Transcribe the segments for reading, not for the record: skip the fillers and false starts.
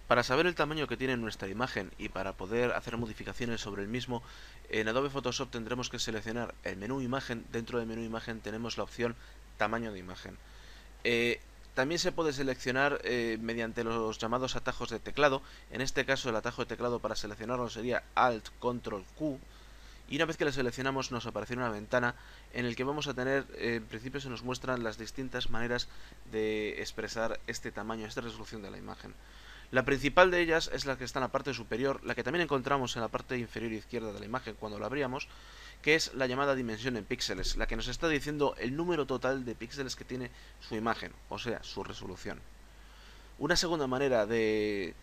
Para saber el tamaño que tiene nuestra imagen y para poder hacer modificaciones sobre el mismo, en Adobe Photoshop tendremos que seleccionar el menú imagen. Dentro del menú imagen tenemos la opción tamaño de imagen. Eh, También se puede seleccionar mediante los llamados atajos de teclado. En este caso el atajo de teclado para seleccionarlo sería Alt Control Q. Y una vez que lo seleccionamos nos aparecerá una ventana en el que vamos a tener, en principio se nos muestran las distintas maneras de expresar este tamaño, esta resolución de la imagen. La principal de ellas es la que está en la parte superior, la que también encontramos en la parte inferior izquierda de la imagen cuando la abríamos, que es la llamada dimensión en píxeles, la que nos está diciendo el número total de píxeles que tiene su imagen, o sea, su resolución. Una segunda manera de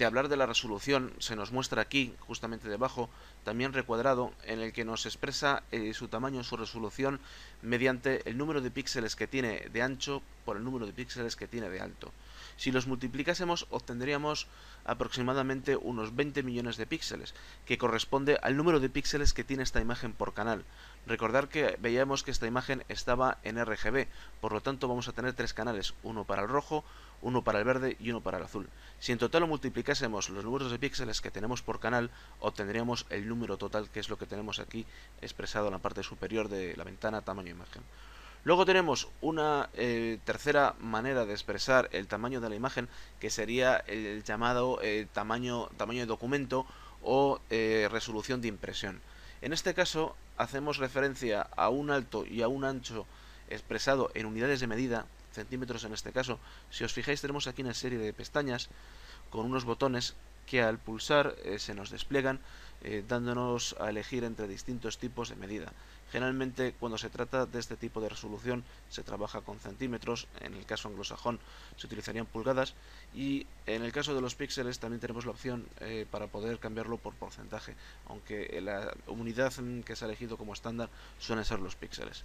hablar de la resolución se nos muestra aquí, justamente debajo, también recuadrado, en el que nos expresa su tamaño, su resolución, mediante el número de píxeles que tiene de ancho por el número de píxeles que tiene de alto. Si los multiplicásemos, obtendríamos aproximadamente unos 20 millones de píxeles, que corresponde al número de píxeles que tiene esta imagen por canal. Recordar que veíamos que esta imagen estaba en RGB, por lo tanto vamos a tener tres canales, uno para el rojo, uno para el verde y uno para el azul. Si en total lo multiplicásemos los números de píxeles que tenemos por canal, obtendríamos el número total, que es lo que tenemos aquí expresado en la parte superior de la ventana tamaño imagen. Luego tenemos una tercera manera de expresar el tamaño de la imagen, que sería el llamado tamaño de documento o resolución de impresión. En este caso hacemos referencia a un alto y a un ancho expresado en unidades de medida, centímetros en este caso. Si os fijáis, tenemos aquí una serie de pestañas con unos botones que al pulsar se nos despliegan, dándonos a elegir entre distintos tipos de medida. Generalmente cuando se trata de este tipo de resolución se trabaja con centímetros, en el caso anglosajón se utilizarían pulgadas, y en el caso de los píxeles también tenemos la opción para poder cambiarlo por porcentaje, aunque la unidad que se ha elegido como estándar suelen ser los píxeles.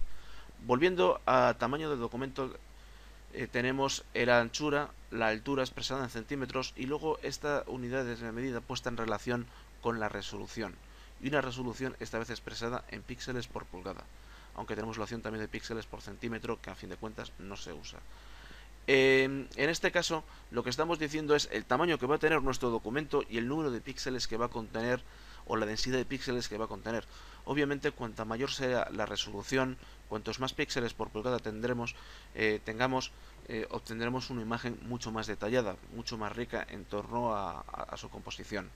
Volviendo a tamaño del documento, tenemos la anchura, la altura expresada en centímetros y luego esta unidad de medida puesta en relación con la resolución. Y una resolución esta vez expresada en píxeles por pulgada, aunque tenemos la opción también de píxeles por centímetro, que a fin de cuentas no se usa. En este caso, lo que estamos diciendo es el tamaño que va a tener nuestro documento y el número de píxeles que va a contener, o la densidad de píxeles que va a contener. Obviamente, cuanta mayor sea la resolución, cuantos más píxeles por pulgada tengamos, obtendremos una imagen mucho más detallada, mucho más rica en torno a su composición.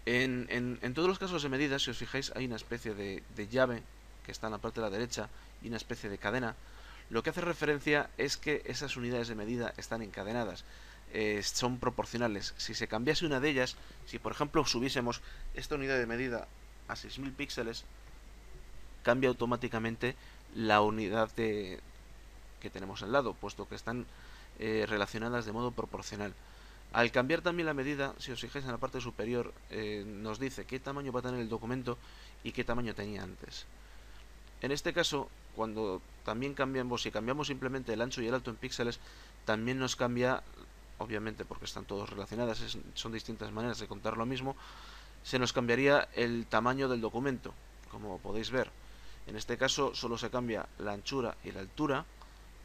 En todos los casos de medida, si os fijáis, hay una especie de llave que está en la parte de la derecha y una especie de cadena. Lo que hace referencia es que esas unidades de medida están encadenadas, son proporcionales. Si se cambiase una de ellas, si por ejemplo subiésemos esta unidad de medida a 6000 píxeles, cambia automáticamente la unidad que tenemos al lado, puesto que están relacionadas de modo proporcional. Al cambiar también la medida, si os fijáis en la parte superior, nos dice qué tamaño va a tener el documento y qué tamaño tenía antes. En este caso, cuando también cambiamos, si cambiamos simplemente el ancho y el alto en píxeles, también nos cambia, obviamente porque están todos relacionadas, son distintas maneras de contar lo mismo, se nos cambiaría el tamaño del documento, como podéis ver. En este caso solo se cambia la anchura y la altura,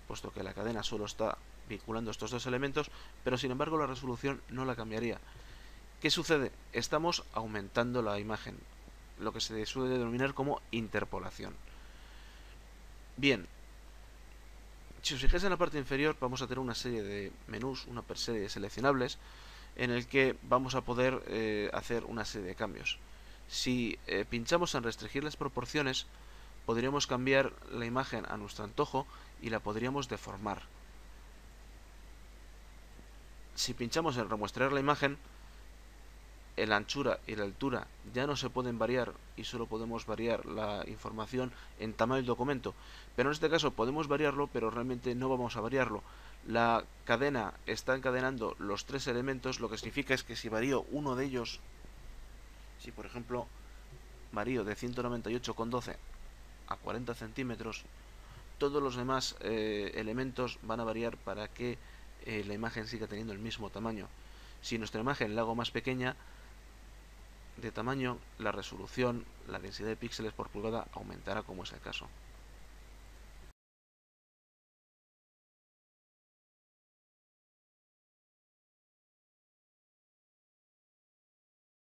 puesto que la cadena solo está vinculando estos dos elementos, pero sin embargo la resolución no la cambiaría. ¿Qué sucede? Estamos aumentando la imagen, lo que se suele denominar como interpolación. Bien, si os fijáis en la parte inferior vamos a tener una serie de menús, una serie de seleccionables en el que vamos a poder hacer una serie de cambios. Si pinchamos en restringir las proporciones, podríamos cambiar la imagen a nuestro antojo y la podríamos deformar. Si pinchamos en remuestrear la imagen, la anchura y la altura ya no se pueden variar y solo podemos variar la información en tamaño del documento. Pero en este caso podemos variarlo, pero realmente no vamos a variarlo. La cadena está encadenando los tres elementos, lo que significa es que si varío uno de ellos, si por ejemplo varío de 198,12 a 40 centímetros, todos los demás elementos van a variar para que la imagen siga teniendo el mismo tamaño. Si nuestra imagen la hago más pequeña de tamaño, la resolución, la densidad de píxeles por pulgada aumentará, como es el caso.